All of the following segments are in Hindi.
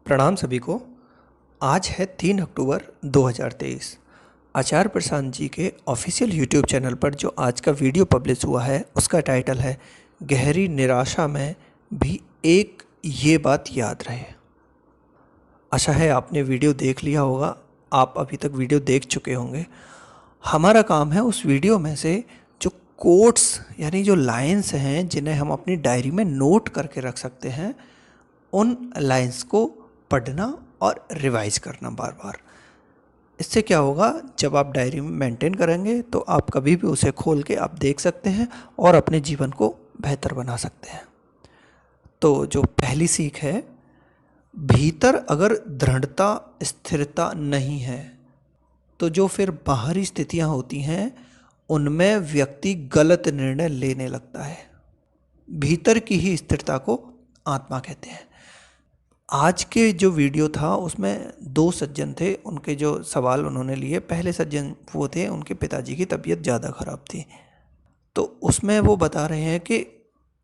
प्रणाम सभी को। आज है 3 अक्टूबर 2023। आचार्य प्रशांत जी के ऑफिशियल यूट्यूब चैनल पर जो आज का वीडियो पब्लिश हुआ है उसका टाइटल है गहरी निराशा में भी एक ये बात याद रहे। आशा है आपने वीडियो देख लिया होगा, आप अभी तक वीडियो देख चुके होंगे। हमारा काम है उस वीडियो में से जो कोट्स यानी जो लाइंस हैं जिन्हें हम अपनी डायरी में नोट करके रख सकते हैं, उन लाइंस को पढ़ना और रिवाइज करना बार बार। इससे क्या होगा, जब आप डायरी में मेंटेन करेंगे तो आप कभी भी उसे खोल के आप देख सकते हैं और अपने जीवन को बेहतर बना सकते हैं। तो जो पहली सीख है, भीतर अगर दृढ़ता स्थिरता नहीं है तो जो फिर बाहरी स्थितियां होती हैं उनमें व्यक्ति गलत निर्णय लेने लगता है। भीतर की ही स्थिरता को आत्मा कहते हैं। आज के जो वीडियो था उसमें 2 सज्जन थे, उनके जो सवाल उन्होंने लिए, पहले सज्जन वो थे उनके पिताजी की तबीयत ज़्यादा ख़राब थी। तो उसमें वो बता रहे हैं कि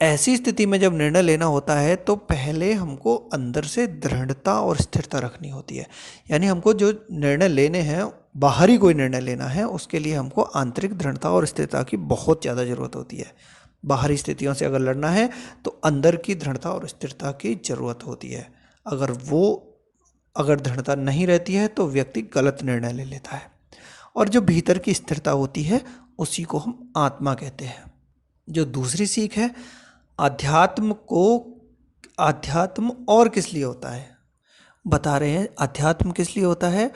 ऐसी स्थिति में जब निर्णय लेना होता है तो पहले हमको अंदर से दृढ़ता और स्थिरता रखनी होती है। यानी हमको जो निर्णय लेने हैं, बाहरी कोई निर्णय लेना है, उसके लिए हमको आंतरिक दृढ़ता और स्थिरता की बहुत ज़्यादा ज़रूरत होती है। बाहरी स्थितियों से अगर लड़ना है तो अंदर की दृढ़ता और स्थिरता की ज़रूरत होती है। अगर दृढ़ता नहीं रहती है तो व्यक्ति गलत निर्णय ले लेता है। और जो भीतर की स्थिरता होती है उसी को हम आत्मा कहते हैं। जो दूसरी सीख है, अध्यात्म और किस लिए होता है, बता रहे हैं। अध्यात्म किस लिए होता है?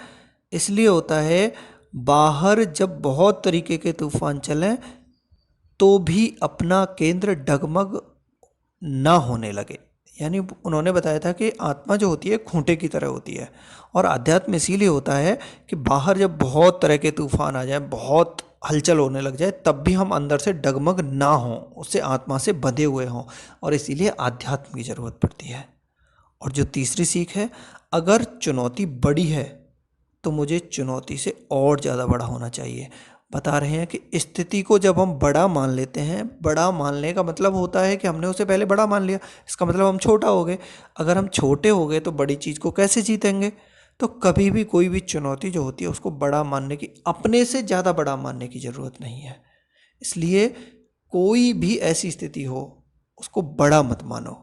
इसलिए होता है बाहर जब बहुत तरीके के तूफान चलें तो भी अपना केंद्र डगमग ना होने लगे। यानी उन्होंने बताया था कि आत्मा जो होती है खूंटे की तरह होती है, और अध्यात्म इसीलिए होता है कि बाहर जब बहुत तरह के तूफान आ जाए, बहुत हलचल होने लग जाए, तब भी हम अंदर से डगमग ना हों, उससे आत्मा से बंधे हुए हों, और इसीलिए आध्यात्म की ज़रूरत पड़ती है। और जो तीसरी सीख है, अगर चुनौती बड़ी है तो मुझे चुनौती से और ज़्यादा बड़ा होना चाहिए। बता रहे हैं कि स्थिति को जब हम बड़ा मान लेते हैं, बड़ा मानने का मतलब होता है कि हमने उसे पहले बड़ा मान लिया, इसका मतलब हम छोटा हो गए। अगर हम छोटे हो गए तो बड़ी चीज़ को कैसे जीतेंगे? तो कभी भी कोई भी चुनौती जो होती है उसको बड़ा मानने की, अपने से ज़्यादा बड़ा मानने की ज़रूरत नहीं है। इसलिए कोई भी ऐसी स्थिति हो उसको बड़ा मत मानो।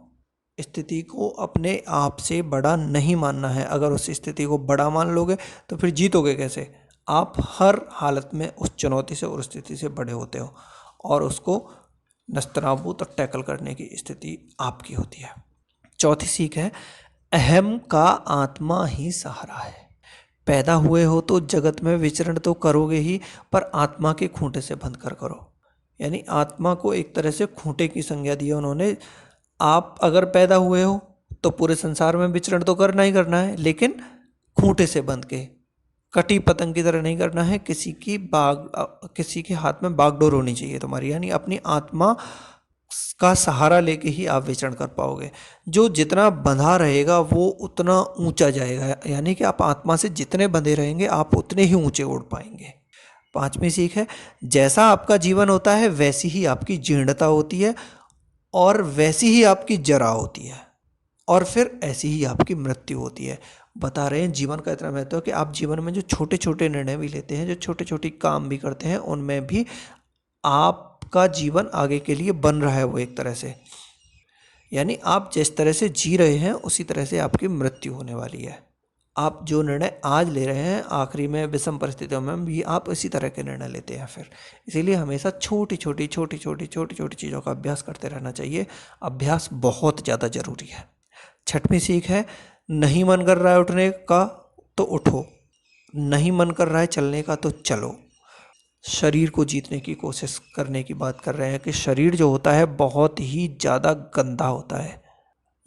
स्थिति को अपने आप से बड़ा नहीं मानना है। अगर उस स्थिति को बड़ा मान लोगे तो फिर जीतोगे कैसे? आप हर हालत में उस चुनौती से और स्थिति से बड़े होते हो, और उसको नस्तनाबूत और टैकल करने की स्थिति आपकी होती है। चौथी सीख है, अहम का आत्मा ही सहारा है। पैदा हुए हो तो जगत में विचरण तो करोगे ही, पर आत्मा के खूंटे से बंध कर करो। यानी आत्मा को एक तरह से खूंटे की संज्ञा दी है उन्होंने। आप अगर पैदा हुए हो तो पूरे संसार में विचरण तो करना ही करना है, लेकिन खूंटे से बंध के, कटी पतंग की तरह नहीं करना है। किसी के हाथ में बागडोर होनी चाहिए तुम्हारी, यानी अपनी आत्मा का सहारा लेके ही आप विचरण कर पाओगे। जो जितना बंधा रहेगा वो उतना ऊंचा जाएगा, यानी कि आप आत्मा से जितने बंधे रहेंगे आप उतने ही ऊंचे उड़ पाएंगे। पांचवी सीख है, जैसा आपका जीवन होता है वैसी ही आपकी जीर्णता होती है, और वैसी ही आपकी जरा होती है, और फिर ऐसी ही आपकी मृत्यु होती है। बता रहे हैं जीवन का इतना महत्व है कि आप जीवन में जो छोटे छोटे निर्णय भी लेते हैं, जो छोटे छोटे काम भी करते हैं, उनमें भी आपका जीवन आगे के लिए बन रहा है वो एक तरह से। यानी आप जिस तरह से जी रहे हैं उसी तरह से आपकी मृत्यु होने वाली है। आप जो निर्णय आज ले रहे हैं, आखिरी में विषम परिस्थितियों में भी आप इसी तरह के निर्णय लेते हैं फिर। इसीलिए हमेशा छोटी छोटी चीज़ों का अभ्यास करते रहना चाहिए। अभ्यास बहुत ज़्यादा ज़रूरी है। छठवीं सीख है, नहीं मन कर रहा है उठने का तो उठो, नहीं मन कर रहा है चलने का तो चलो। शरीर को जीतने की कोशिश करने की बात कर रहे हैं कि शरीर जो होता है बहुत ही ज़्यादा गंदा होता है।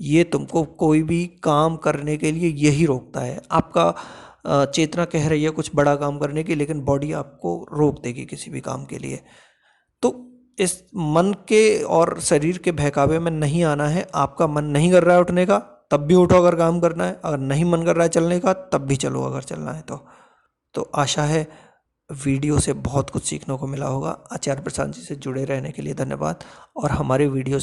ये तुमको कोई भी काम करने के लिए यही रोकता है। आपका चेतना कह रही है कुछ बड़ा काम करने की, लेकिन बॉडी आपको रोक देगी किसी भी काम के लिए। तो इस मन के और शरीर के बहकावे में नहीं आना है। आपका मन नहीं कर रहा है उठने का, तब भी उठो अगर काम करना है। अगर नहीं मन कर रहा है चलने का, तब भी चलो अगर चलना है तो आशा है वीडियो से बहुत कुछ सीखने को मिला होगा। आचार्य प्रशांत जी से जुड़े रहने के लिए धन्यवाद, और हमारे वीडियो